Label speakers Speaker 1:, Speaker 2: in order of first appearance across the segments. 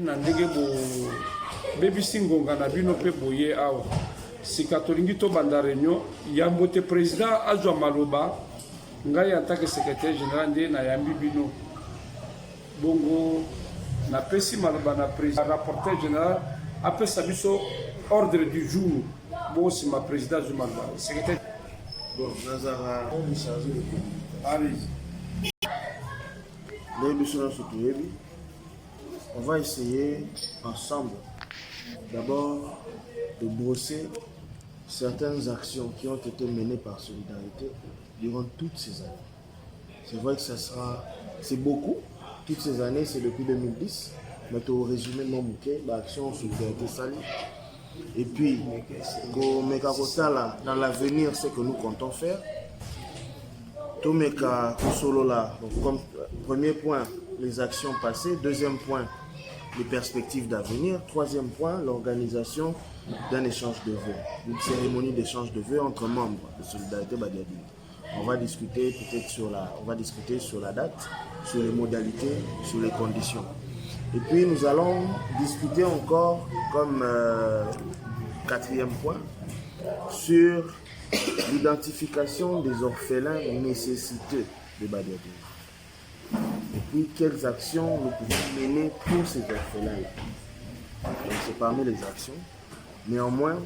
Speaker 1: na ndenge bo bebisi ngonga na bino pe boye awa sika tolingi to banda réunion yambo te président azwa maloba ngai en tant que secrétaire général nde na yambi bino bongo na pesi maloba na président rapporteur général apesa biso ordre du jour bo si ma président azwa maloba secrétaire
Speaker 2: bon nazara on est chargé de communication allez on va essayer ensemble d'abord de brosser certaines actions qui ont été menées par Solidarité durant toutes ces années. C'est vrai que c'est beaucoup, toutes ces années, c'est depuis 2010, mais au résumé de mon bouquet, l'action Solidarité Sali. Et puis, dans l'avenir, ce que nous comptons faire, tout meka solo là, comme premier point, les actions passées, deuxième point, les perspectives d'avenir. Troisième point, l'organisation d'un échange de vœux, une cérémonie d'échange de vœux entre membres de Solidarité Badiadine. On va discuter peut-être sur la date, sur les modalités, sur les conditions. Et puis nous allons discuter encore comme quatrième point sur l'identification des orphelins nécessiteux de Badiadine. Et puis, quelles actions nous pouvons mener pour ces orphelins-là. C'est parmi les actions. Néanmoins,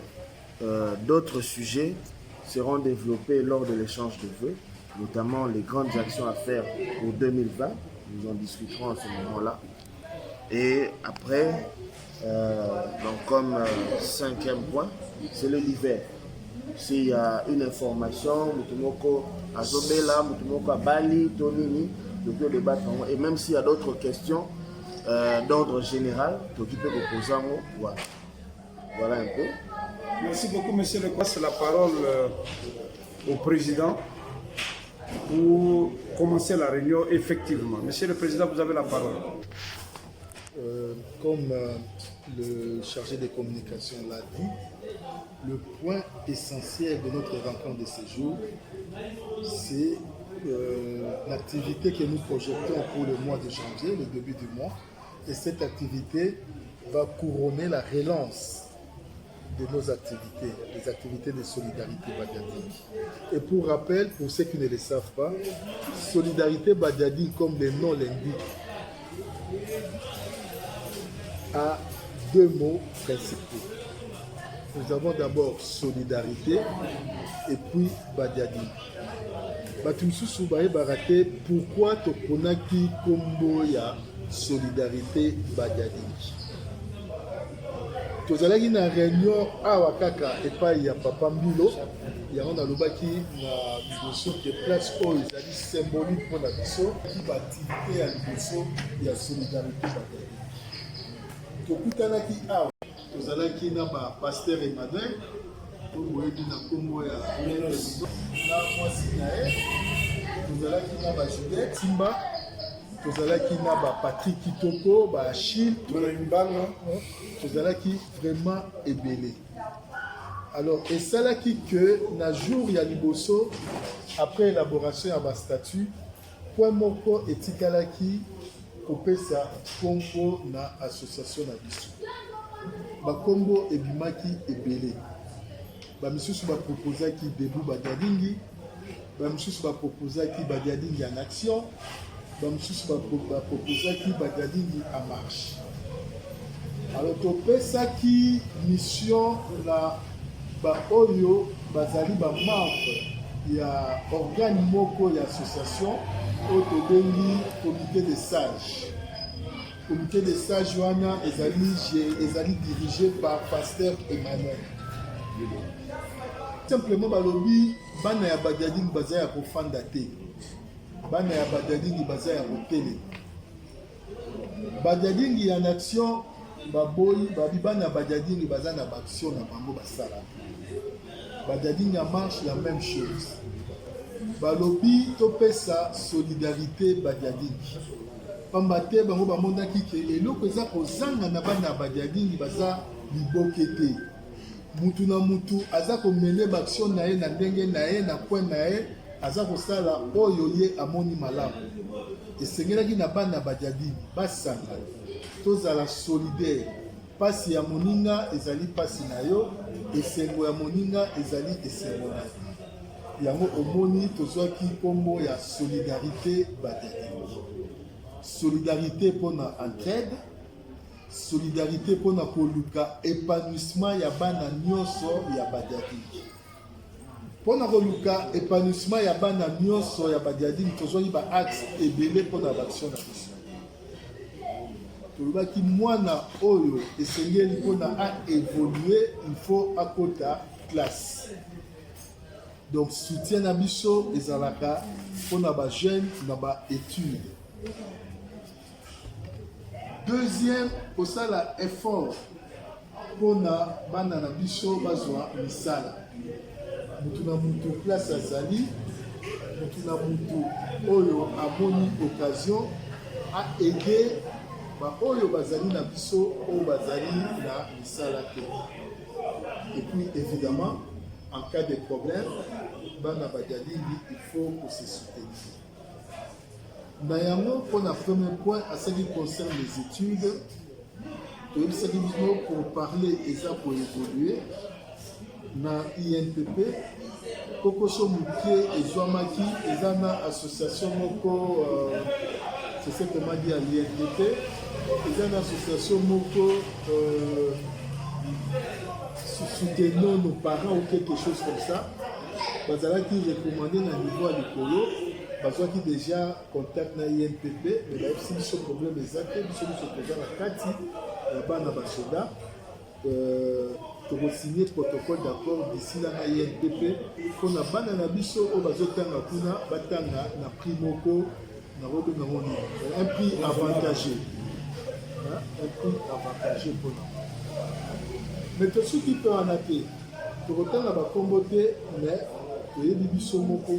Speaker 2: d'autres sujets seront développés lors de l'échange de vœux, notamment les grandes actions à faire pour 2020. Nous en discuterons à ce moment-là. Et après, donc comme cinquième point, c'est le l'hiver. S'il y a une information, Mutumoko Azobela, Mutumoko Bali, Tonini, de débattre. Et même s'il y a d'autres questions d'ordre général, tu peux poser un mot. Voilà un peu.
Speaker 1: Merci beaucoup, monsieur le Président. C'est la parole au président pour commencer la réunion effectivement. Monsieur le Président, vous avez la parole.
Speaker 3: Comme le chargé des communications l'a dit, le point essentiel de notre rencontre de ce jour, c'est l'activité que nous projetons pour le mois de janvier, le début du mois. Et cette activité va couronner la relance de nos activités, les activités de Solidarité Badiadine. Et pour rappel, pour ceux qui ne le savent pas, Solidarité Badiadine, comme le nom l'indique, a deux mots principaux. Nous avons d'abord Solidarité et puis Badiadine. Batumsusu baye barate pourquoi toponaki kombo ya Solidarité Badiadine. Tozalaki na réunion awa kaka epai ya Papa Mbilo yango nalobaki na liboso ke place oyo ezali symbolique pour la biso ki baactivité ya liboso ya Solidarité Badiadine. Tokutanaki awa tozalaki na ba Pasteur Emmanuel oyebi na kombo ya na mwasi na ye tozalaki na ba Juliette Simba tozalaki na ba Patrick Kitoko ba Achille tozalaki vraiment ebele. Alors esalaki que na jour ya liboso après élaboration ya ba statut point moko etikalaki kopesa kombo na association na biso ba kombo ebimaki ebele. Bamisusu baproposaki Debout Badiadingi, bamisusu baproposaki Badiadingi en action, bamisusu baproposaki Badiadingi en marche. Alors topesaki mission na ba oyo bazali ba membre ya organe moko ya association oyo tobengi comité de sages. Comité de sages wana ezali dirigé par Pasteur Emmanuel. Simplement balobi bana ya Badiadingi baza ya kofanda te, bana ya Badiadingi baza ya kotele. Badiadingi en action baboyi babi bana ya Badiadingi baza na action na bango basala. Badiadingi en marche la même chose. Balobi topesa Solidarité Badiadingi. Pamba te bango bamondaki ke eloko eza kozanga na bana ya Badiadingi baza liboke te. Mutu na mutu aza komene baction na ye na ndenge na ye na point na ye aza kosala oyo ye amoni malamu. Esengelaki na bana Badiadingi basanga tozala solidaire. Pasi ya moninga ezali pasi na yo, esengo ya moninga ezali esengo na yo. Yango omoni tozwaki kombo ya solidarité Badiadi. Solidarité mpona entraide, solidarité mpona koluka épanouissement ya bana nyonso ya Badiadi. Mpona koluka épanouissement ya bana nyonso ya Badiadi, tozwaki ba axe ebele mpona baction na biso. Tolobaki mwana oyo esengeli mpona a évoluer, il faut akota classe. Donc soutien na biso ezalaka mpona ba jeune na ba étude. Deuxième, kosala effort mpona bana na biso bazwa misala. Mutu na mutu place azali, mutu na mutu oyo amoni occasion a aider ba oyo bazali na biso oyo bazali na misala te. Et puis évidemment, en cas de problème, bana Badiadi, il faut se soutenir. Nayango, pour le premier point, à ce qui concerne les études, pour parler et ça pour évoluer, na INPP, Kokoso Mouké et Zouamaki, ils ont une association Moko, c'est ce que m'a dit à l'INPP, ils ont une association Moko, soutenons nos parents ou quelque chose comme ça. Bazala qui recommandé à niveau à l'écolo, Bazala qui déjà contact na INPP, mais là si ce problème exact, si ce problème à Kati, là-bas na Basoda, pour signer protocole d'accord d'ici là na INPP, qu'on a ban na biso au bazotanga kuna batanga na prix moko na robe na moni, un prix avantagé, un prix avantagé pour nous. Mais tout ce qui peut en être, tu retiens la comboté, mais tu es biso moko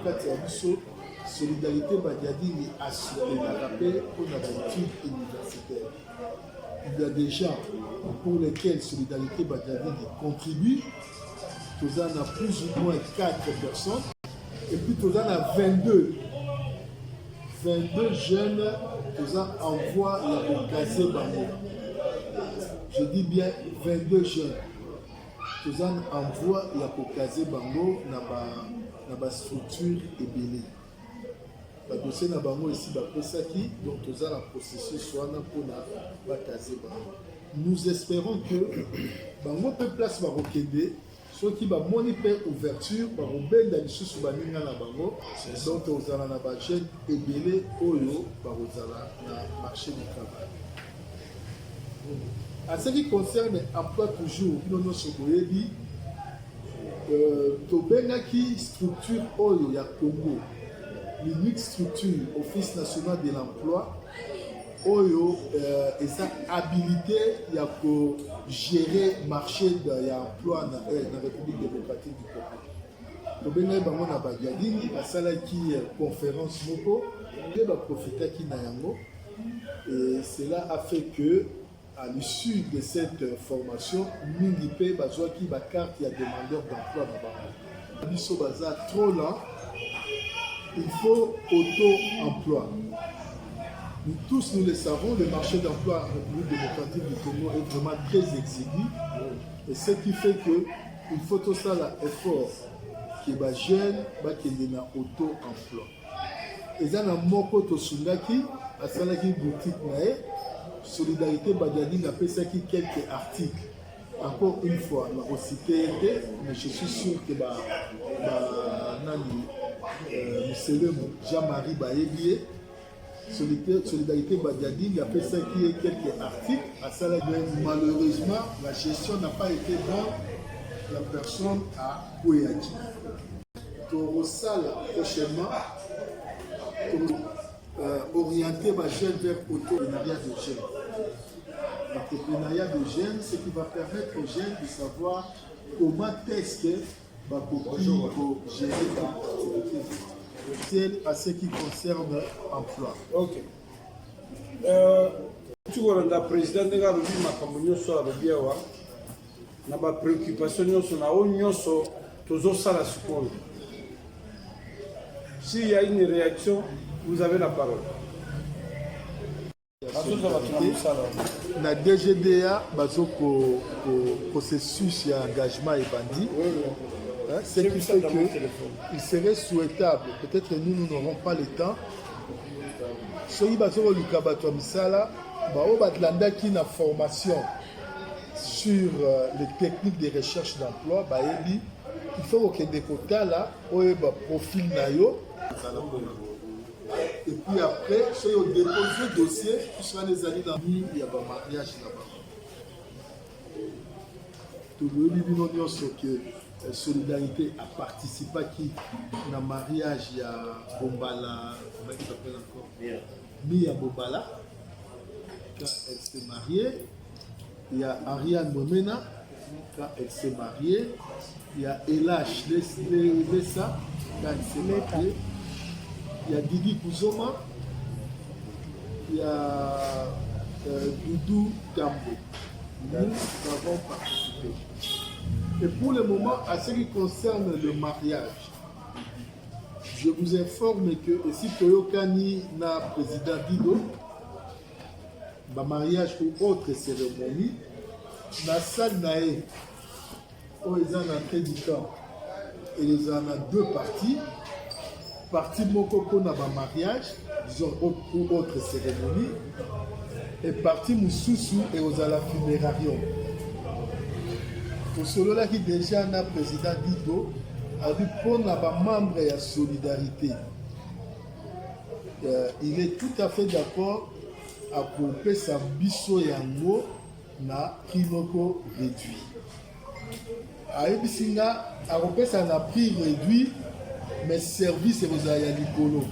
Speaker 3: kati ya biso solidarité Badiadi est assurée la rappel pour la étude universitaire. Il y a des gens pour lesquels solidarité Badiadi contribue. Tu en as plus ou moins 4 personnes et puis tu en as 22 jeunes tu envoient la casé bango. Je dis bien 22 jeunes. Tous en envoient la pokazé bango na ba structure ebele. Ba dossier na bango ici ba pesaki donc tous en processus soit na pona ba kazé bango. Nous espérons que bango peut place ba rokende ceux qui ba moni pe ouverture ba robenda lisusu ba ninga na bango donc tous en na ba jeune ebele oyo ba rozala na marché du travail. En ce qui concerne l'emploi toujours, nous avons dit que structure Oyo ya Congo, l'unique structure, Office national de l'emploi, Oyo est habilité pour gérer le marché de l'emploi dans la République démocratique du Congo. Nous avons Badiadi, à Salaki conférence Moko, nous avons profité qui Nayango, et cela a fait que à l'issue de cette formation, Mingipe Bazouaki Bakart qui a demandeur d'emploi dans le Bisso Baza trop lent, il faut auto-emploi. Nous tous nous le savons, le marché d'emploi en République démocratique du Congo est vraiment très exigu. Et ce qui fait qu'il faut tout ça l'effort qui est jeune, qui est dans auto-emploi. Et ça, dans Moko Tosungaki, à Salaki Boutique Nae, Solidarité Badiadi n'a fait ça quelques articles. Encore une fois, je vais citer, mais je suis sûr que M. Jean-Marie Baébié, Solidarité Badiadi a fait ça quelques articles. À ça, malheureusement, la gestion n'a pas été bonne. La personne a Kouéaki. Pour ça, prochainement, orienter les jeunes vers l'auto-entrepreneuriat de jeunes. L'entrepreneuriat de jeunes, ce qui va permettre aux jeunes de savoir comment tester pour gérer l'activité à ce qui concerne l'emploi.
Speaker 1: Ok. Tu vois, le président de la République n'a pas préoccupation, s'il y a une réaction, vous avez la parole.
Speaker 3: na DGDA bazo processus ya engagement et bandit. Ce qui fait qu'il serait souhaitable, peut-être nous n'aurons pas le temps, soki bazo luka bato ya misala bao batlandaki na formation sur les techniques de recherche d'emploi bayebi il faut okende kotala oyeba profil na yo. Et puis après, soki odépose dossier puisque les années dans il y a ba mariage là-bas. Toyebi bino nyonso ke Solidarité a participé à un mariage il y a Bombala, comment il s'appelle encore? Mia Bombala, quand elle s'est mariée. Il y a Ariane Momena, quand elle s'est mariée. Il y a Elash Lessa, quand elle s'est mariée. Il y a Didi Kouzoma. Il y a Doudou Kambo. Nous avons participé. Et pour le moment, à ce qui concerne le mariage, je vous informe que si Toyokani n'a président Dido, le mariage ou autre cérémonie, la salle nae, où ils en ont très du temps, et ils en ont deux parties. Partie Mokoko na mariage, disons ou autre cérémonie, et partie Moussousou et aux ala funérarium. Pour cela qui déjà na président Dido a dit pour les membres de la solidarité, il est tout à fait d'accord à couper sa biso yango na prix locaux réduit. A ebisinga a couper ça na prix réduit, mais service est aux ayalikolo.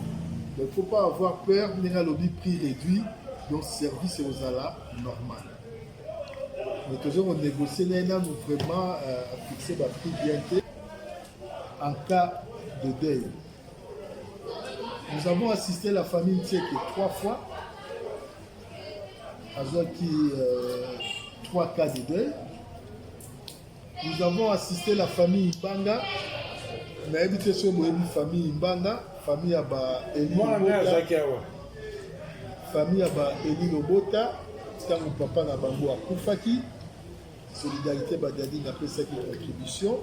Speaker 3: Il ne faut pas avoir peur, il y a le prix réduit, donc service est aux ala normal. Mais toujours on négocie, nous vraiment fixer le prix bien en cas de deuil. Nous avons assisté la famille Tchèque 3 fois, avec 3 cas de deuil. Nous avons assisté la famille Ibanga, on a évité sur la famille Ibanga, famille Aba Eli Lobota, famille Aba Eli Lobota, tant que papa n'a pas à Koufaki. Solidarité Badadi n'a pas sa contribution.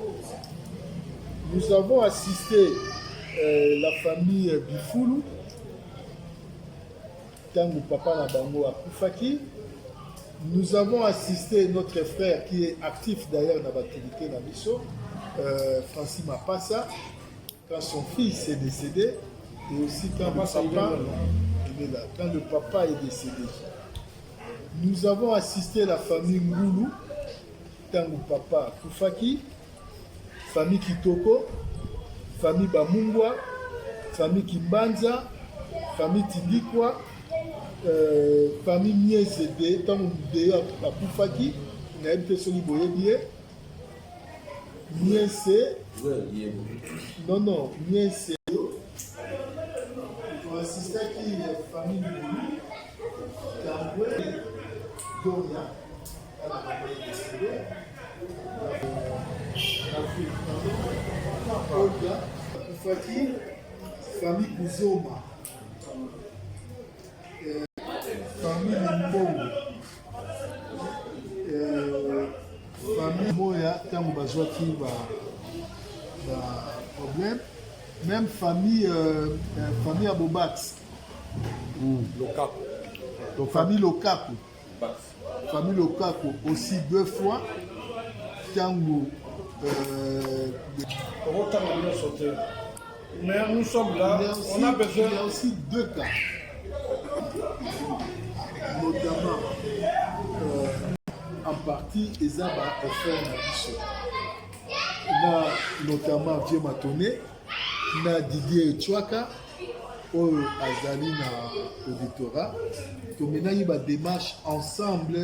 Speaker 3: Nous avons assisté la famille Bifoulou, Tango Papa Nabango à Koufaki. Nous avons assisté notre frère qui est actif d'ailleurs dans l'activité Nabiso, Francis Mapassa, quand son fils est décédé, et aussi quand le papa est décédé. Nous avons assisté la famille Ngoulou, Tango Papa Koufaki, famille Kitoko, famille Bamungwa, famille Kimbanza, famille Tindikwa, famille Miezede, Tango Mdeyo Koufaki, on a été sur l'Iboyébie, Mieze, non, Mieze, on a assisté à qui la famille Ngoulou, Kambwe, Doria, Olga, Koufaki, famille Kouzoma, famille Mbongo, famille Moya, tant que Bazouaki va problème, même famille Abobat, famille Lokaku. Famille Lokaku aussi 2 fois. Tango.
Speaker 1: Mais nous sommes là, on a besoin.
Speaker 3: Il y a aussi 2 cas. Notamment, en partie, Ezaba est fait na notamment Dieu Matone, na Didier Chouaka, au Azali na auditorat. Donc maintenant, il y a une démarche ensemble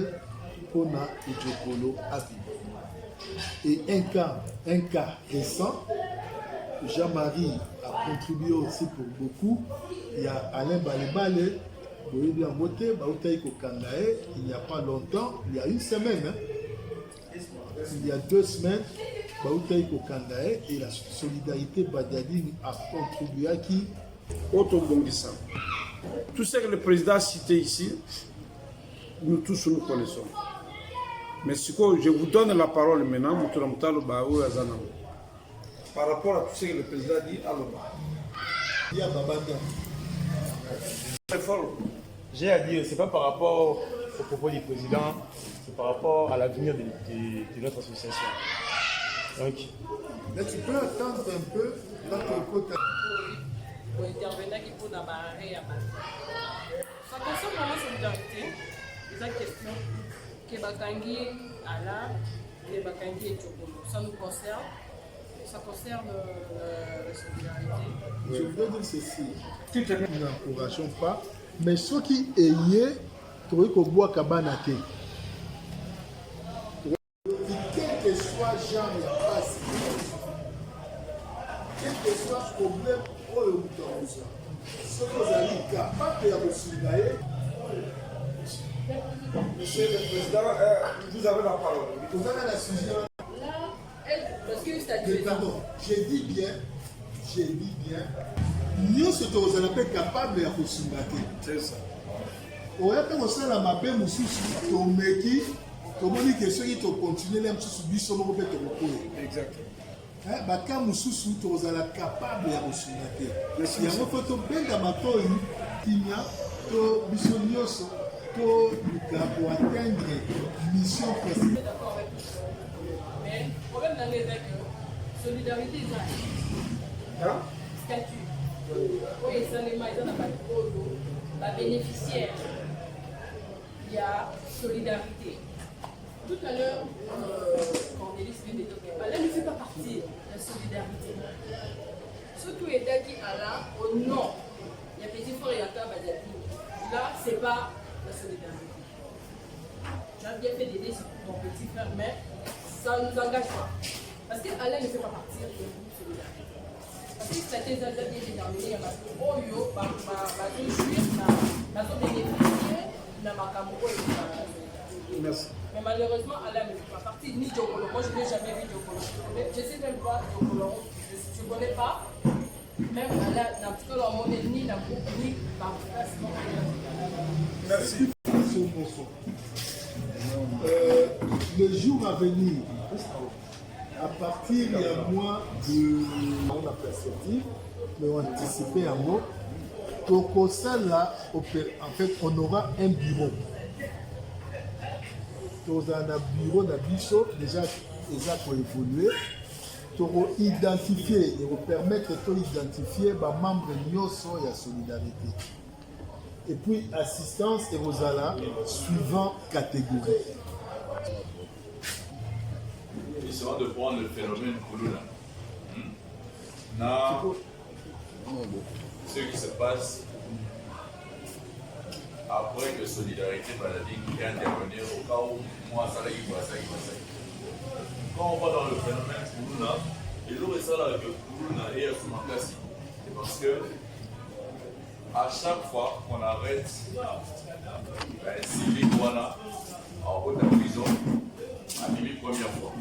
Speaker 3: pour na Ejokolo Abi. Et un cas récent, Jean-Marie a contribué aussi pour beaucoup. Il y a Alain Balebale, il y a pas longtemps, il y a 1 semaine, hein. Il y a 2 semaines, et la solidarité Badadi a contribué à qui?
Speaker 1: Tout ce que le président a cité ici, nous tous nous connaissons. Mais ce que je vous donne la parole maintenant, par rapport à tout ce que le président dit,
Speaker 4: J'ai à dire, c'est pas par rapport au propos du président, c'est par rapport à l'avenir de notre association. Donc,
Speaker 3: mais tu peux attendre un peu dans ton côté.
Speaker 5: Pour intervenir qui peut dans barrer à ça concerne vraiment la solidarité, c'est une question que Bakangi a là, que Bakangi est Tchokolo. Ça nous concerne, ça concerne la solidarité.
Speaker 3: Je voudrais dire ceci, nous n'encourageons pas, mais ceux qui ayent, trouvé qu'au bois cabana, quel que soit genre de passe, quel que soit le problème, ce que vous avez capable de solidarité.
Speaker 1: Monsieur le Président, vous avez la parole.
Speaker 3: Vous avez la sujet.
Speaker 5: Là, parce que c'est
Speaker 3: pardon, j'ai dit bien, nous sommes capables de solidarité.
Speaker 1: C'est ça.
Speaker 3: On a fait ça la mabe mususu tomeki tomoni que ceux qui te continuer les mususu biso moko pe tokokoye.
Speaker 1: Exactement.
Speaker 3: Baka mususu tozala capable ya kosunate. Yango po to benga matoi kimia to biso nyonso to pour atteindre mission principale.
Speaker 5: D'accord avec vous. Mais le problème dans les règles, solidarité, statut. Oui, ça n'est pas la bénéficiaire. Il y a solidarité. Tout à l'heure, quand Délice vient de dire, elle ne fait pas partie de la solidarité. Surtout les gens qui sont là, au nom, il y a petit frère et Yaka Bazati. Là, ce n'est pas la solidarité. Tu as bien fait d'aider ton petit frère, mais ça ne nous engage pas. Parce qu'Alain ne fait pas partie de la solidarité. Parce que ça a été déterminé, il y a un oyo,
Speaker 1: Merci.
Speaker 5: mais malheureusement, Alain ne fait pas partie ni Djokolo. Moi, je n'ai jamais vu Djokolo. Je ne sais même pas Djokolo. Je ne connais pas. Même Alain n'a plutôt leur monnaie ni la boucle ni par placement.
Speaker 1: Merci.
Speaker 3: Le jour à venir, à partir il y a moins de on a perspective, mais on anticipé un mot. Pour ça là, en fait, on aura un bureau. Dans un bureau d'Abisso, déjà pour évoluer, pour identifier et pour permettre d'identifier les membres de la solidarité. Et puis assistance et aux ala suivant catégorie.
Speaker 6: Essayons de prendre le phénomène Koulouna. Ce qui se passe après que Solidarité Maladie qui a intervenu au cas où moi ça y va. Quand on va dans le phénomène Koulouna, et l'eau est ça là que Koulouna est à son place. C'est parce que à chaque fois qu'on arrête un civil Kouana en haute de prison, à Mimi première fois,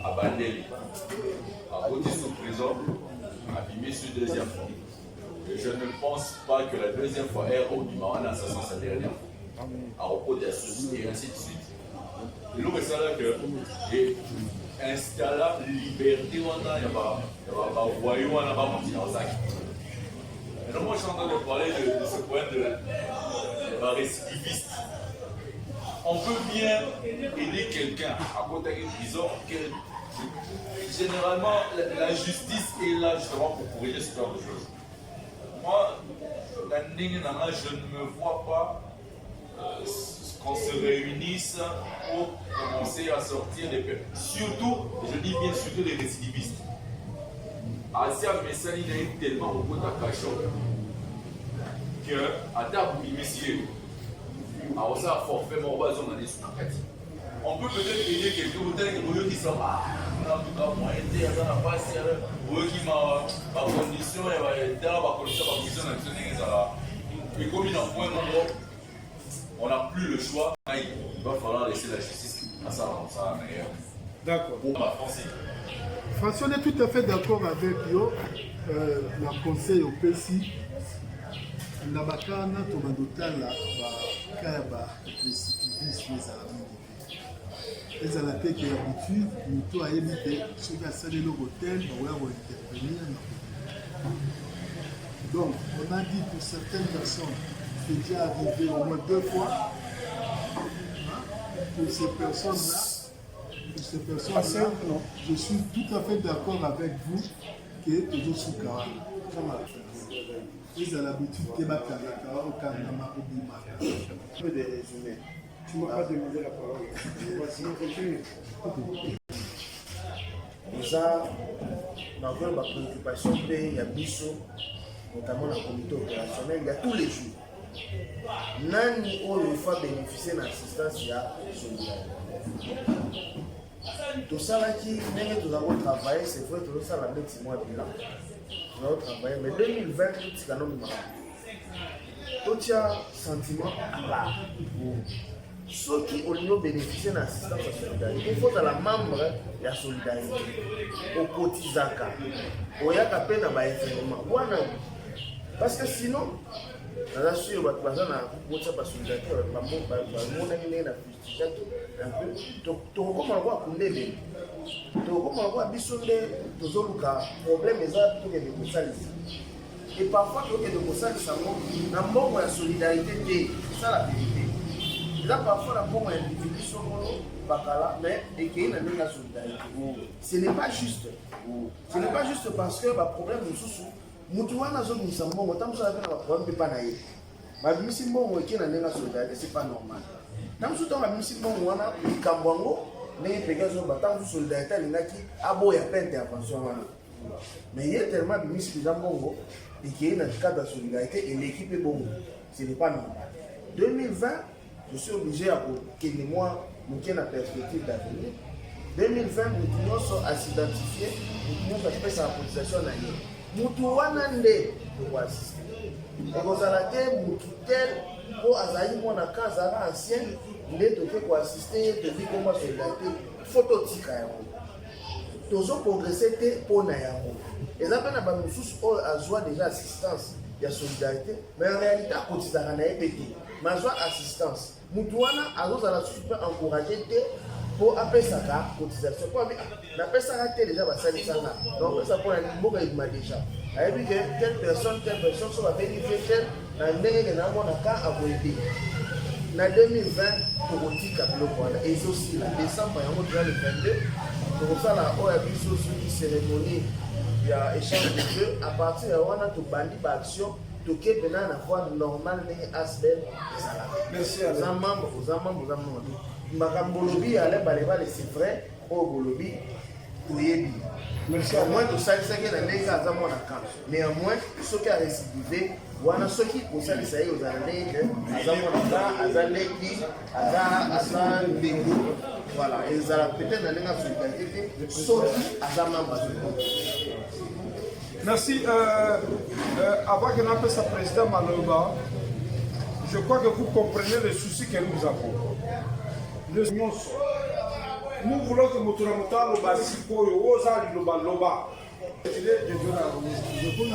Speaker 6: à Bandeli, à côté sous prison, à Mimi sur deuxième fois. Et je ne pense pas que la deuxième fois est au Bimana, ça sent sa dernière fois, à repos des sources et ainsi de suite. Et nous, c'est là que installer liberté, il y a pas voyou, il y a pas mon sac. Et donc, moi, je suis en train de parler de ce point de récidiviste. On peut bien aider quelqu'un à côté d'une prison. Généralement, la justice est là justement pour corriger ce genre de choses. Moi, je ne me vois pas qu'on se réunisse pour commencer à sortir des peuples. Surtout, je dis bien surtout les récidivistes. Asia Messani est tellement au bout de la cachot que à table il messieurs à ça forfait mon bazon dans les sous-nakati. On peut peut-être aider quelqu'un au temps qui sont en tout cas moi aider à la base pour qui ma condition et dans ma condition ma prison nationale et comme il en point on n'a plus le choix, il va falloir laisser la justice à ça d'ailleurs.
Speaker 1: D'accord.
Speaker 3: François, on est tout à fait d'accord avec yo, le conseil au PSI. Nabakana, Tomadotala, cas de récidivisme ezala te ke habitude moto ayebi te soki asaleli hotel baoya kointervenir na donc on a dit pour certaines personnes c'est déjà arrivé au moins 2 fois pour ces personnes-là je suis tout à fait d'accord avec vous que toujours sous caractère ils ont l'habitude que bakangaka okangama obimaka.
Speaker 2: Je peux résumer.
Speaker 3: Tu m'as pas demandé la parole.
Speaker 2: Déjà, dans la préoccupation, il y a Bisso, notamment dans le comité opérationnel, il y a tous les jours. Nani il faut bénéficier de l'assistance, il y a solidarité. Tout ça là qui, même nous avons travaillé, c'est vrai, tout ça là, c'est moi bilan. Nous avons travaillé, mais 2020, c'est un homme marrant. Tout un sentiment à part. Ceux qui ont bénéficié de l'assistance à la solidarité, il faut que la membre de la solidarité, au Kotizaka, au Yakapé dans l'événement. Parce que sinon, dans la suite, on va passer dans la solidarité, on va passer et parfois, il y a des solidarité, c'est ça la vérité. Là, parfois, la bombe individu sont mais la solidarité. Ce n'est pas juste. Ce n'est pas juste parce que le problème est sous. Moutouana zone nous sommes bons, tant que ça avait un problème, pas naïf. Ma mission bon, qui n'a pas solidarité, c'est pas normal. Tant que la mission bon, on a Kambwango, mais Pegaso, tant que solidarité, il y a qui a beau y a peine d'intervention. Mais il y a tellement de missions qui sont bons et qui est dans le cadre de la solidarité et l'équipe est bonne. Ce n'est pas normal. 2020, je suis obligé à que moi, nous avons la perspective d'avenir. 2020, nous devons s'identifier, nous devons faire sa cotisation en année. Nous devons assister. Et vous allez tel pour Azaï, mon Akazara ancien, nous devons assister, de vivre comme solidarité. Phototique. Nous devons progresser pour Nayango. Et ça fait que nous avons déjà assistance, il y a solidarité, mais en réalité, à cotisation, on a pété. Mais assistance. Moutouana a encouragé pour appeler ça cotisation. On appelle ça déjà donc ça pour un niveau qu'il m'a déjà. Avec telle personne soit bénéficier dans le aider. En 2020, pour et aussi en décembre 2022, pour ça la une cérémonie, il y a échange de jeux à partir de là on a tout bandi d'action. Donc, il y a une voie normale et asbel. Merci à vous. Vous avez c'est vrai, au Bolobi, merci à moi. Tout ça, c'est que les gens ont un camp. Néanmoins, ceux qui ont récidivé, voilà ceux qui ont ça, ils ont voilà, ils ont peut-être dans les solidarité, ceux qui ont
Speaker 1: merci. Avant que nous appelions le président Maloba, je crois que vous comprenez les soucis que nous avons. Nous voulons que Moutouramouta Loba Sikoyo, Oza Loba Loba.
Speaker 3: Je connais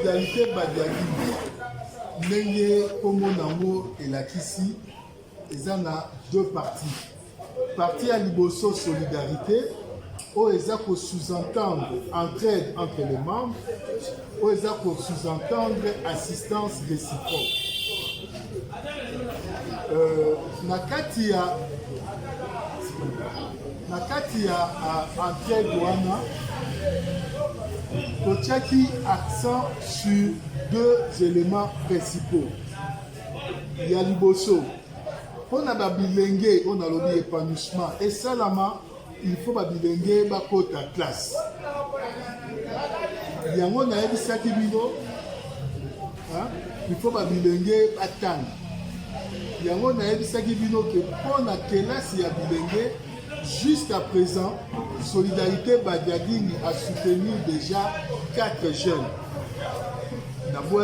Speaker 3: la réalité Badiaki, Nenge, Komonamo et la Kissi, ils en ont 2 parties. Partie à Liboso Solidarité, où ils ont sous-entendre entraide entre les membres, où ils ont sous-entendre assistance réciproque. Nakati ya entraide wana, totiaki accent sur 2 éléments principaux. Il y a Liboso. On a babilenge, on a lobby épanouissement. Et seulement, il faut babilenge bakota classe. Il y a un aébisaki bino, il faut babilenge batang. Il y a un aébisaki bino que pour la classe il y a bilenge. Jusqu'à présent, Solidarité Badiagini a soutenu déjà 4 jeunes. D'abord,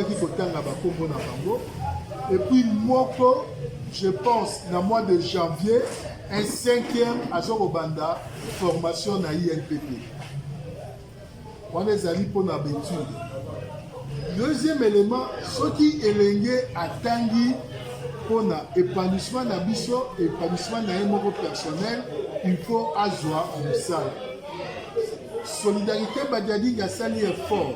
Speaker 3: et puis, Moko, je pense, dans le mois de janvier, un 5e à Zorobanda, formation à INPP. On est allés pour l'habitude. Deuxième élément, ce qui est lié à Tanguy pour l'épanouissement de biso, épanouissement de mon personnel, il faut avoir ça. Solidarité Badiadi Gassali est fort.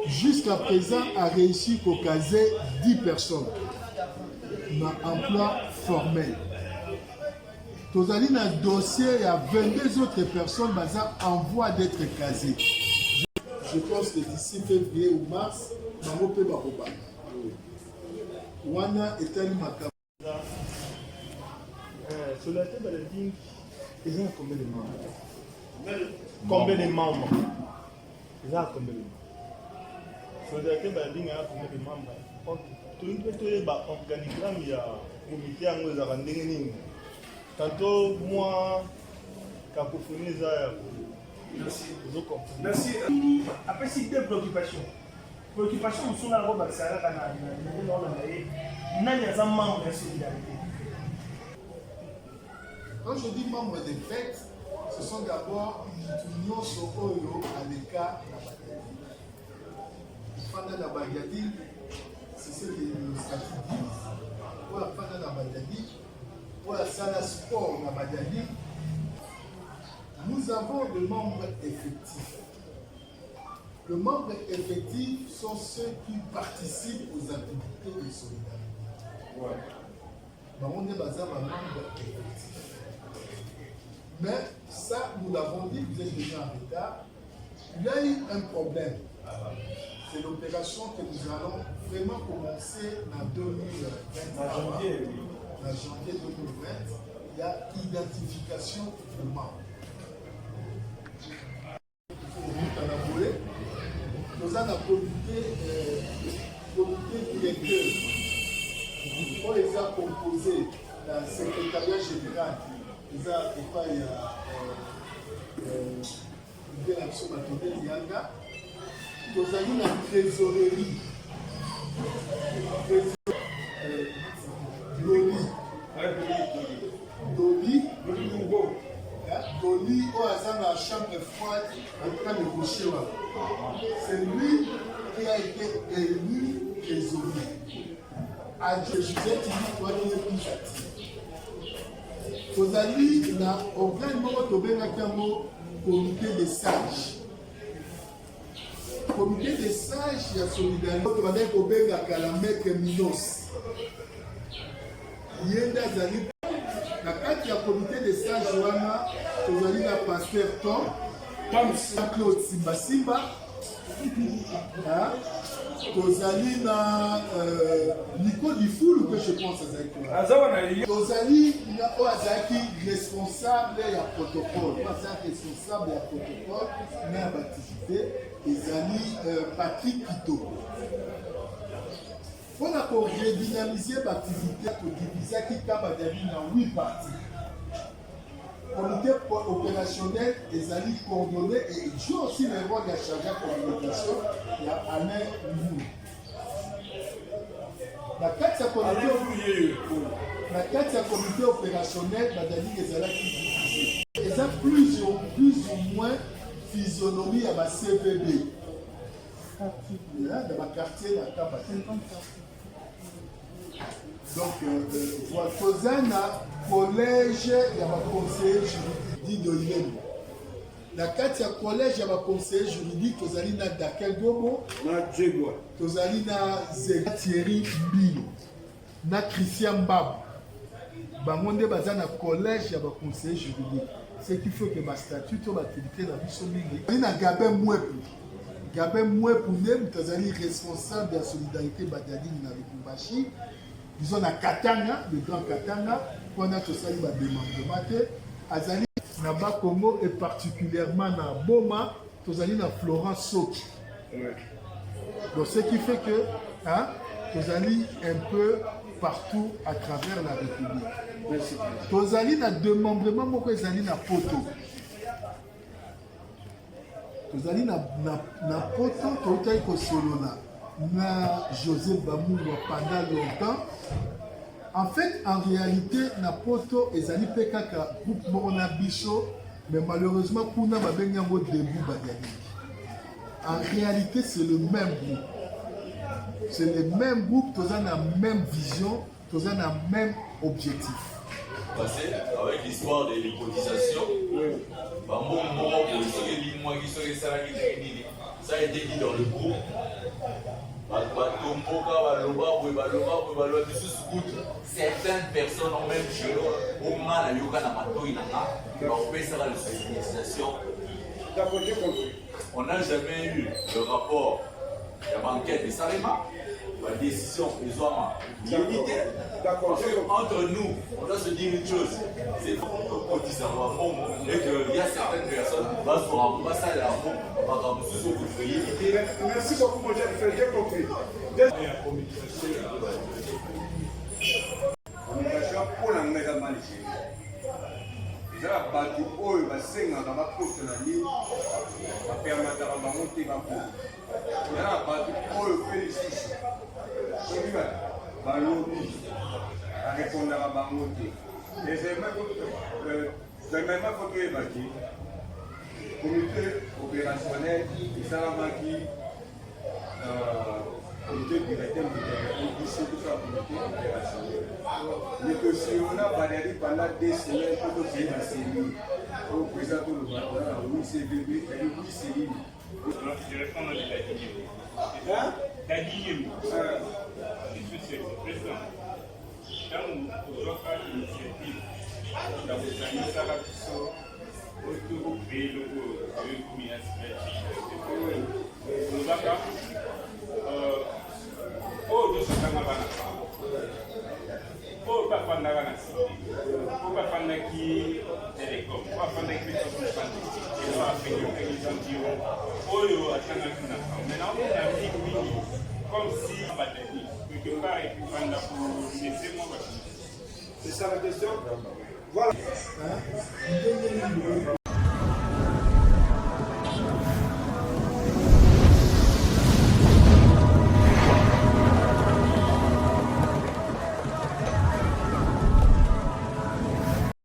Speaker 3: Jusqu'à présent, a réussi à caser 10 personnes dans emploi formel. Tozali dans le dossier, il y a 22 autres personnes en voie d'être casées. Je pense que d'ici février ou mars, Mango peut baroba. Wana est un macabre.
Speaker 4: Solidarité Badiadi, ils ont combien de membres? Combien de membres? Ils ont combien de membres? Solidarité Badiadi a combien de membres? Tout le monde est organigramme, il y a un comité à nous à rendre. Tantôt, moi, cacophonie,
Speaker 7: merci. Merci. Après, c'est deux préoccupations. Préoccupations, nous sommes là, nous sommes membre de solidarité.
Speaker 3: Quand je dis membre des fêtes, ce sont d'abord l'union Sokoyo à l'écart de la Bagadi. C'est ce que le statut dit. Pour la fin de la Bagadi, pour la salle sport de la Bagadi, nous avons des membres effectifs. Les membres effectifs sont ceux qui participent aux activités de solidarité. Ouais. On est basé à un membre effectif. Mais ça, nous l'avons dit, vous êtes déjà en retard. Il y a eu un problème. C'est l'opération que nous allons vraiment commencer en 2020. En janvier 2020, il y a identification de membres. Nous avons un comité directeur. On les a composés dans le secrétariat général. Nous avons une trésorerie. Doli, au hasard la chambre froide, en train de coucher. C'est lui qui a été élu trésorier. Adjoint Joseph Tili, toi qui es plus actif. Tozali, na organe moko tobengaki yango comité des sages. Comité des sages ya solidarité tobandaki kobengaka la maître Minos. Ye nde azali na kati ya comité des sages wana tozali na pasteur Tom Claude Simba tozali na Nico Difulu que je pense azalaki tozali oyo azalaki responsable ya protocole oyo azalaki responsable ya protocole na ya baactivité ezali Patrick Kito mpona koredynamiser baactivité todivisaki Kabadiali na 8 parties. Comité opérationnel ezali coordonné et joue aussi le rôle de la chargé de communication il y a Alain Mou. La carte comité opérationnel Badali ezalaki divisé. Ils ont plus ou moins physionomie à ma CVB. Dans ma quartier, la Kaba. Donc, Tozana, collège, il y a un conseiller juridique de l'ILEM. La carte, il y a un collège, il y a un conseiller juridique, Tozali na Dakel Gobo, Tozali na Thierry Mbilo, na Christian Mbab. Bangonde baza na collège, il y a un conseiller juridique. Ce qui fait que ma statut, ma activité, la vie sur l'île. Il y a Gabin Mouepou. Gabin Mouepou, Tozali responsable de la solidarité Badiadi na Lubumbashi. Disons na Katanga, le grand Katanga, on a tout ça, il va demander. Azali, Naba Congo et particulièrement na Boma, Tozali na Florence Soki. Donc ce qui fait que, Tozali un peu partout à travers la République. Tozali na démembrement, moko ezali na poto. Tozali na poto, Tozali ko solona. Na José Bamoulou pendant longtemps. En fait, en réalité, na poto ezali pekaka groupe Morona Bicho, mais malheureusement, Kuna Babenyango debout Badiadi. En réalité, c'est le même groupe. c'est le même groupe, tous ont la même vision, tous ont la même objectif.
Speaker 6: Avec l'histoire de l'hypotisation, ça a été dit dans le groupe. Certaines personnes ont même chez eux, au mal à yoga na matoi nanga, on fait ça la sensibilisation. On n'a jamais eu le rapport de l'enquête de Salema, la décision des hommes. Entre nous, on doit se dire une chose, c'est qu'on dit ça va et qu'il y a certaines personnes qui vont se rendre ça là
Speaker 1: Merci beaucoup, mon cher frère, j'ai compris.
Speaker 8: Communication pour la méga malice. Ils ont battu pour eux, ils ont battu na ligne, ils permettent de monter ma peau. Ils ont battu pour eux, félicite. Balobi, à répondre à la montée. Et c'est même photo évacuée. Comité opérationnel, ils ont marqué comité directeur de tout ça, comité opérationnel. Mais que si on a Valérie pendant 2 semaines pour créer la série, au président de l'Ouest, oui, c'est bébé, et oui, c'est lui.
Speaker 9: Je réponds à Dadiguim. Dadiguim, je suis président. Quand on doit faire une initiative, dans les années Sarabiso, autour du vélo, de communication, nous avons oh, de ce qu'on a oh, pas pendant la cité, oh, pas pendant qui télécom, pas pendant qui nous et ça a fait que les gens diront oh, maintenant on a dit oui, comme si on va tenir, quelque part, et puis pendant pour laisser mon voiture.
Speaker 1: C'est ça la question? Voilà.